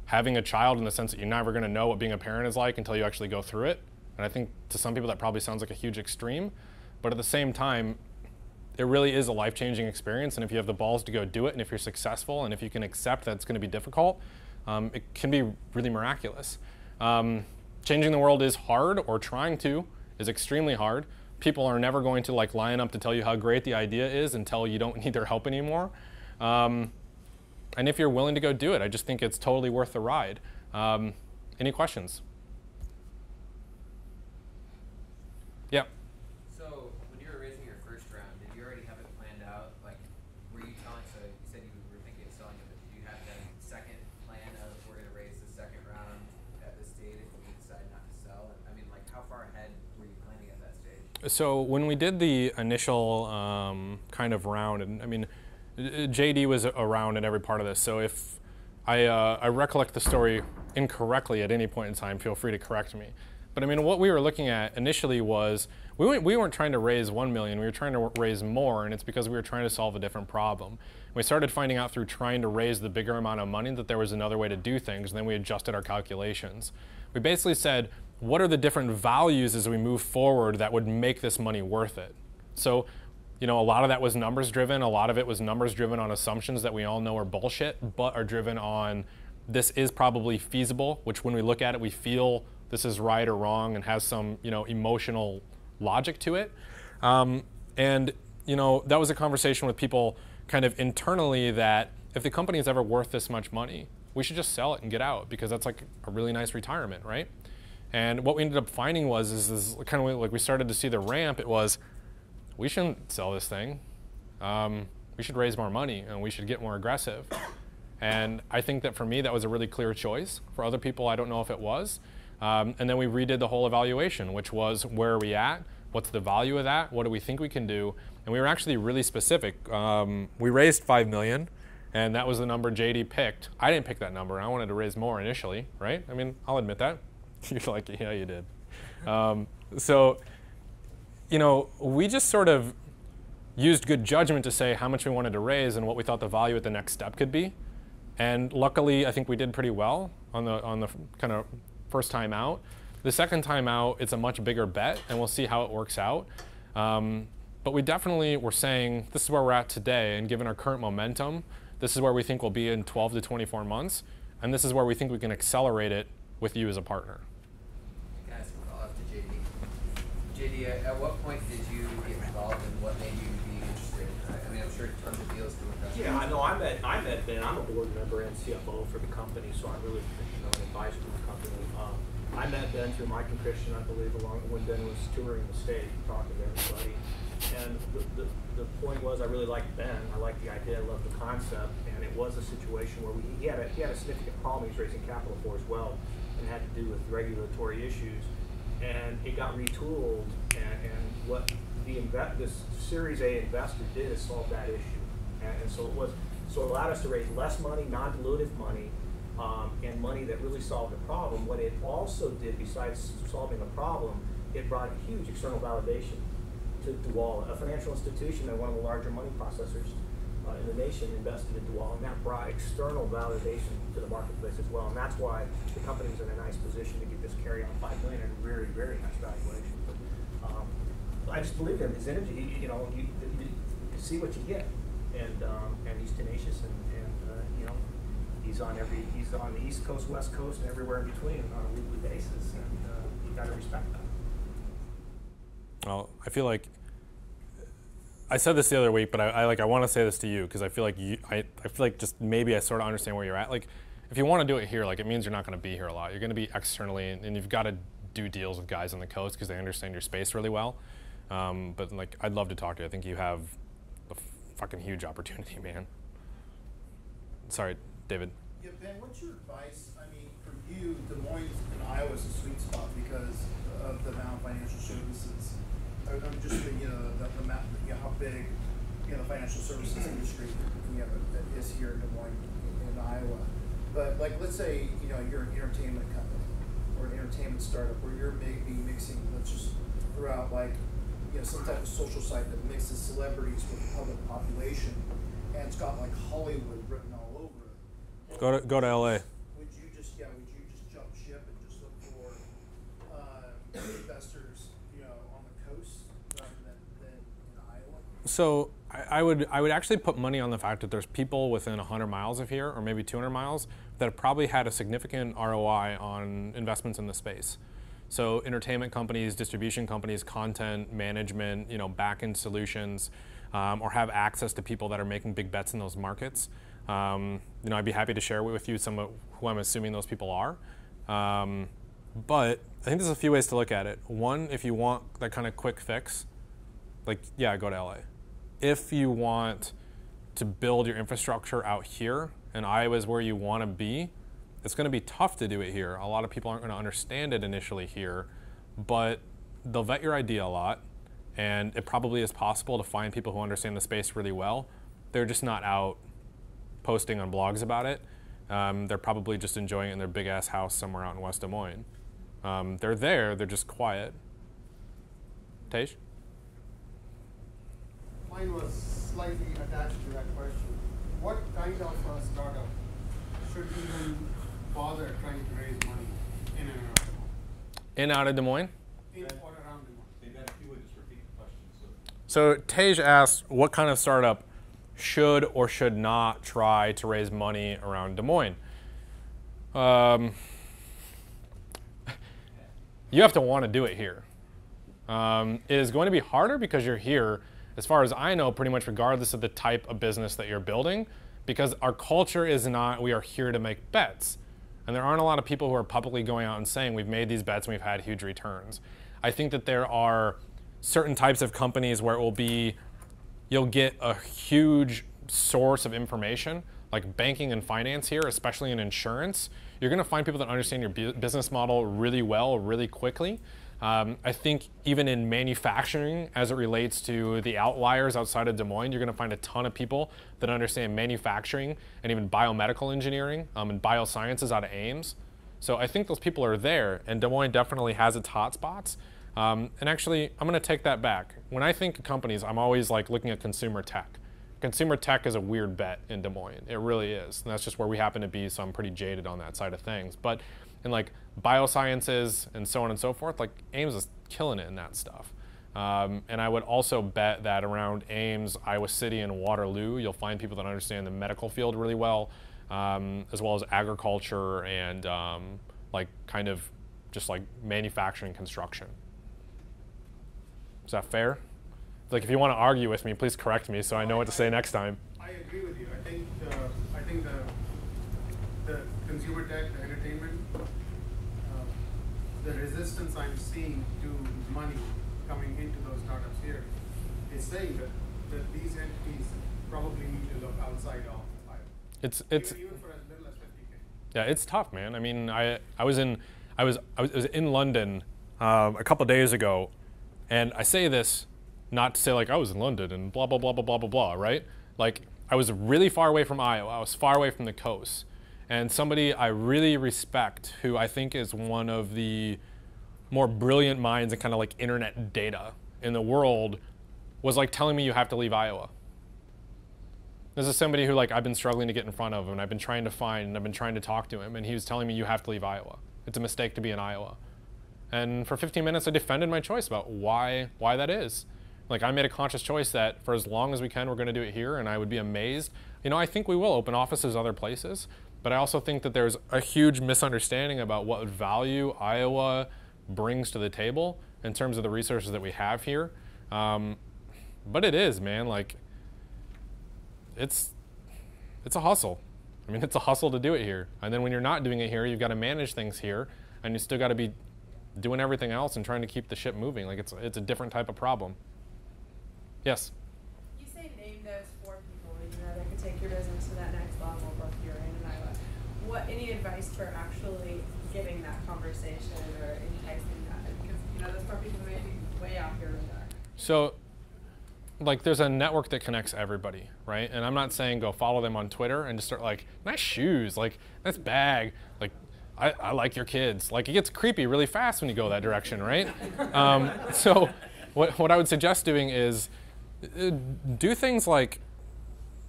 having a child in the sense that you're never going to know what being a parent is like until you actually go through it. And I think to some people that probably sounds like a huge extreme, but at the same time, it really is a life-changing experience. And if you have the balls to go do it, and if you're successful, and if you can accept that it's going to be difficult, it can be really miraculous. Changing the world is hard, or trying to is extremely hard. People are never going to like line up to tell you how great the idea is until you don't need their help anymore. And if you're willing to go do it, I just think it's totally worth the ride. Any questions? Yep. So when you were raising your first round, did you already have it planned out? Like, were you telling, so you said you were thinking of selling it, but did you have that second plan of we're going to raise the second round at this date if we decide not to sell? I mean, like, how far ahead were you planning at that stage? So when we did the initial kind of round, and I mean, JD was around in every part of this, so if I recollect the story incorrectly at any point in time, feel free to correct me. But I mean, what we were looking at initially was, we weren't trying to raise 1 million, we were trying to raise more, and it's because we were trying to solve a different problem. We started finding out through trying to raise the bigger amount of money that there was another way to do things, and then we adjusted our calculations. We basically said, what are the different values as we move forward that would make this money worth it? So, you know, a lot of that was numbers driven, a lot of it was numbers driven on assumptions that we all know are bullshit, but are driven on, this is probably feasible, which when we look at it, we feel this is right or wrong and has some, you know, emotional logic to it. And, you know, that was a conversation with people kind of internally that if the company is ever worth this much money, we should just sell it and get out, because that's like a really nice retirement, right? And what we ended up finding was, is kind of like we started to see the ramp, it was, we shouldn't sell this thing. We should raise more money and we should get more aggressive. And I think that for me, that was a really clear choice. For other people, I don't know if it was. And then we redid the whole evaluation, which was, where are we at? What's the value of that? What do we think we can do? And we were actually really specific. We raised 5 million, and that was the number JD picked. I didn't pick that number. I wanted to raise more initially, right? I mean, I'll admit that. You're like, yeah, you did. So, you know, we just sort of used good judgment to say how much we wanted to raise and what we thought the value at the next step could be. And luckily, I think we did pretty well on the kind of first time out. The second time out, it's a much bigger bet, and we'll see how it works out. But we definitely were saying, this is where we're at today, and given our current momentum, this is where we think we'll be in 12 to 24 months, and this is where we think we can accelerate it with you as a partner. Can I ask a follow-up to JD? JD, at what point did you get involved and what made you be interested? I mean, I'm sure tons of deals come across. Yeah, I know. I met Ben. I'm a board member and CFO for the company, so I'm really, you know, an advisor to the company. I met Ben through Mike and Christian, I believe, along when Ben was touring the state, talking to everybody. And the point was, I really liked Ben. I liked the idea. I loved the concept. And it was a situation where he had a significant problem he was raising capital for as well, and had to do with regulatory issues. And it got retooled. And what this Series A investor did is solve that issue. And so it allowed us to raise less money, non-dilutive money, and money that really solved the problem. What it also did, besides solving the problem, it brought huge external validation to DeWall. A financial institution and one of the larger money processors in the nation invested in DeWall, and that brought external validation to the marketplace as well. And that's why the company was in a nice position to get this carry on $5 million at a very, very nice valuation. But I just believe in his energy. You know, you see what you get, and he's tenacious, and you know, he's on the East Coast, West Coast, and everywhere in between on a weekly basis, and you got to respect that. Well, I feel like I said this the other week, but I want to say this to you, because I feel like I feel like just maybe I sort of understand where you're at. Like, if you want to do it here, like, it means you're not going to be here a lot. You're going to be externally, and you've got to do deals with guys on the coast because they understand your space really well. But like, I'd love to talk to you. I think you have a fucking huge opportunity, man. Sorry, David. Yeah, Ben, what's your advice? I mean, for you, Des Moines and Iowa is a sweet spot because of the amount of financial services. I'm just the how big the financial services industry is here in Des Moines in Iowa. But like, let's say you're an entertainment company or an entertainment startup where you're maybe mixing, let's just throw out like some type of social site that mixes celebrities with the public population, and it's got like Hollywood written all over it. Go to LA. Would you just jump ship and just look for investors on the coast rather than in Iowa? So I would actually put money on the fact that there's people within 100 miles of here, or maybe 200 miles, that have probably had a significant ROI on investments in the space. So entertainment companies, distribution companies, content management, back-end solutions, or have access to people that are making big bets in those markets. I'd be happy to share with you some of who I'm assuming those people are. But I think there's a few ways to look at it. One, if you want that kind of quick fix, like, yeah, go to LA. If you want to build your infrastructure out here, and Iowa is where you want to be, it's going to be tough to do it here. A lot of people aren't going to understand it initially here, but they'll vet your idea a lot, and it probably is possible to find people who understand the space really well. They're just not out posting on blogs about it. They're probably just enjoying it in their big-ass house somewhere out in West Des Moines. They're there, they're just quiet. Tej? Mine was slightly attached to that question. What kind of a startup should even bother trying to raise money in and around Des Moines? In and out of Des Moines? In or around Des Moines. Maybe if you would just repeat the question. So Tej asked, what kind of startup should or should not try to raise money around Des Moines? You have to want to do it here. It is going to be harder because you're here, as far as I know, pretty much regardless of the type of business that you're building, because our culture is not, we are here to make bets. And there aren't a lot of people who are publicly going out and saying, we've made these bets and we've had huge returns. I think that there are certain types of companies where it will be, you'll get a huge source of information, like banking and finance here, especially in insurance. You're going to find people that understand your business model really well, really quickly. I think even in manufacturing, as it relates to the outliers outside of Des Moines, you're going to find a ton of people that understand manufacturing and even biomedical engineering and biosciences out of Ames. So I think those people are there, and Des Moines definitely has its hotspots. And actually, I'm going to take that back. When I think of companies, I'm always like looking at consumer tech. Consumer tech is a weird bet in Des Moines. It really is. And that's just where we happen to be, so I'm pretty jaded on that side of things. But in like biosciences and so on and so forth, like Ames is killing it in that stuff. And I would also bet that around Ames, Iowa City, and Waterloo, you'll find people that understand the medical field really well, as well as agriculture and like kind of just like manufacturing construction. Is that fair? Like, if you want to argue with me, please correct me so I know what to say next time. I agree with you. I think the consumer tech, the entertainment, the resistance I'm seeing to money coming into those startups here is saying that these entities probably need to look outside of Iowa. It's even for as little as 50K. Yeah, it's tough, man. I mean, I was in London a couple days ago, and I say this not to say like I was in London and blah blah blah blah blah blah blah, right? Like, I was really far away from Iowa. I was far away from the coast, and somebody I really respect, who I think is one of the more brilliant minds in kind of like internet data in the world, was like telling me you have to leave Iowa. This is somebody who like I've been struggling to get in front of, and I've been trying to find, and I've been trying to talk to him, and he was telling me you have to leave Iowa. It's a mistake to be in Iowa. And for 15 minutes I defended my choice about why that is. Like, I made a conscious choice that for as long as we can, we're going to do it here, and I would be amazed. You know, I think we will open offices other places, but I also think that there's a huge misunderstanding about what value Iowa brings to the table in terms of the resources that we have here. But it is, man, like, it's a hustle. I mean, it's a hustle to do it here. And then when you're not doing it here, you've got to manage things here, and you still got to be doing everything else and trying to keep the ship moving. Like, it's a different type of problem. Yes? You say name those 4 people, that could take your business to that next level, both here and in Iowa. Any advice for actually getting that conversation or enticing that? Because, those 4 people may be way out here in there. So, like, there's a network that connects everybody, right? And I'm not saying go follow them on Twitter and just start like, nice shoes, like, nice bag, like, I like your kids. Like, it gets creepy really fast when you go that direction, right? So what I would suggest doing is do things like,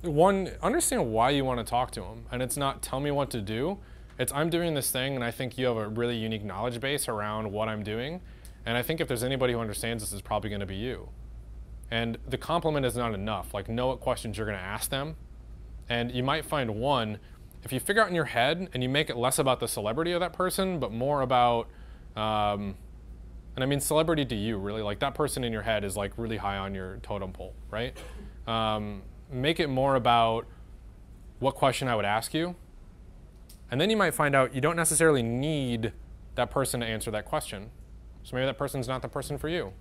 one, understand why you want to talk to them. And it's not tell me what to do. It's I'm doing this thing, and I think you have a really unique knowledge base around what I'm doing. And I think if there's anybody who understands this, it's probably going to be you. And the compliment is not enough. Like, know what questions you're going to ask them. And you might find one, if you figure out in your head and you make it less about the celebrity of that person, but more about, and I mean celebrity to you, really, like that person in your head is like really high on your totem pole, right? Make it more about what question I would ask you. And then you might find out you don't necessarily need that person to answer that question. So maybe that person's not the person for you.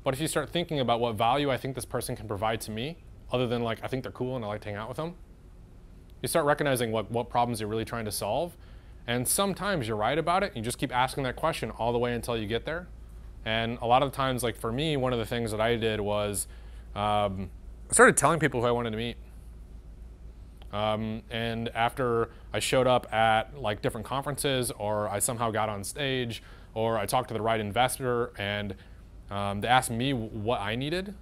But if you start thinking about what value I think this person can provide to me, other than like, I think they're cool and I like to hang out with them, you start recognizing what problems you're really trying to solve. And sometimes you're right about it. You just keep asking that question all the way until you get there. And a lot of the times, like for me, one of the things that I did was I started telling people who I wanted to meet. And after I showed up at like different conferences, or I somehow got on stage, or I talked to the right investor and they asked me what I needed,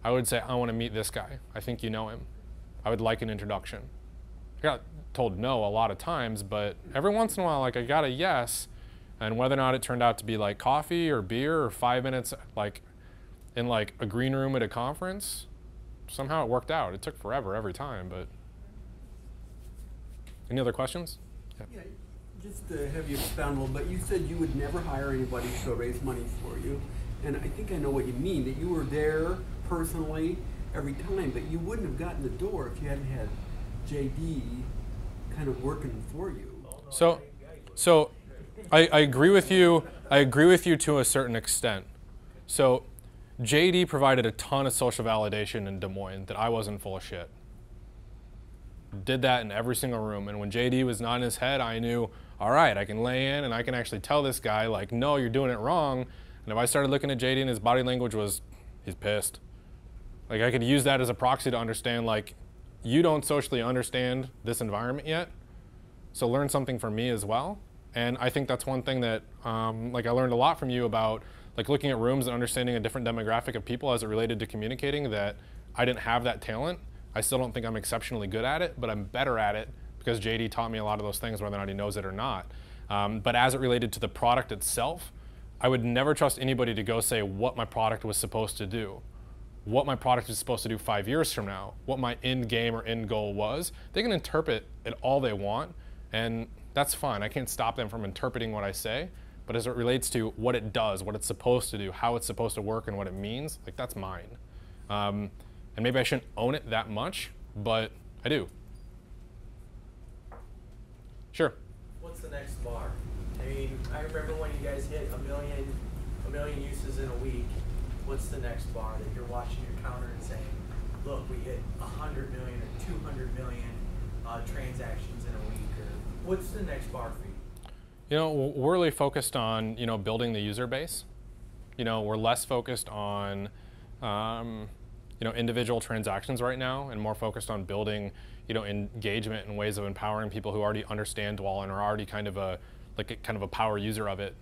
I would say, I want to meet this guy. I think you know him. I would like an introduction. I got told no a lot of times, but every once in a while, like I got a yes, and whether or not it turned out to be like coffee or beer or 5 minutes like in like a green room at a conference, somehow it worked out. It took forever every time, but. Any other questions? Yeah, just to have you expound a little bit, you said you would never hire anybody to go raise money for you. And I think I know what you mean, that you were there personally every time, but you wouldn't have gotten the door if you hadn't had JD kind of working for you. So I agree with you. I agree with you to a certain extent. So JD provided a ton of social validation in Des Moines that I wasn't full of shit. Did that in every single room, and when JD was nodding his head, I knew, all right, I can lay in and I can actually tell this guy, like, no, you're doing it wrong. And if I started looking at JD and his body language was, he's pissed. Like, I could use that as a proxy to understand, like, you don't socially understand this environment yet, so learn something from me as well. And I think that's one thing that, like, I learned a lot from you about, like, looking at rooms and understanding a different demographic of people as it related to communicating, that I didn't have that talent. I still don't think I'm exceptionally good at it, but I'm better at it because JD taught me a lot of those things, whether or not he knows it or not. But as it related to the product itself, I would never trust anybody to go say what my product was supposed to do, what my product is supposed to do 5 years from now, what my end game or end goal was. They can interpret it all they want, and that's fine. I can't stop them from interpreting what I say, but as it relates to what it does, what it's supposed to do, how it's supposed to work, and what it means, like, that's mine. And maybe I shouldn't own it that much, but I do. Sure. What's the next bar? I mean, I remember when you guys hit a million uses in a week. What's the next bar that you're watching your counter and saying, look, we hit 100 million or 200 million transactions in a week? Or what's the next bar for you? You know, we're really focused on, you know, building the user base. You know, we're less focused on, you know, individual transactions right now, and more focused on building, you know, engagement and ways of empowering people who already understand Dwell and are already kind of a power user of it,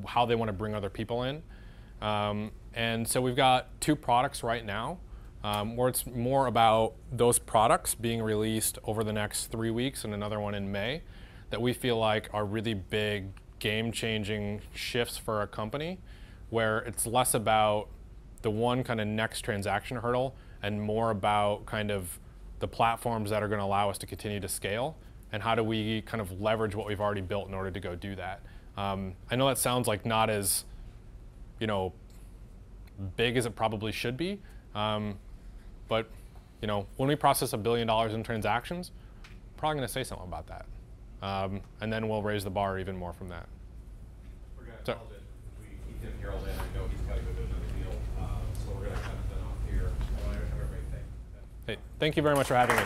how they want to bring other people in. And so we've got 2 products right now, where it's more about those products being released over the next 3 weeks, and another one in May, that we feel like are really big, game-changing shifts for our company, where it's less about the one kind of next transaction hurdle and more about kind of the platforms that are going to allow us to continue to scale, and how do we kind of leverage what we've already built in order to go do that. I know that sounds like not as, you know, big as it probably should be, but, you know, when we process $1 billion in transactions, I'm probably going to say something about that, and then we'll raise the bar even more from that. We're going to apologize. We keep him here all day, and I know he's got a good vision of the deal, so we're going to cut it off here. I want everybody to say. Hey, thank you very much for having me.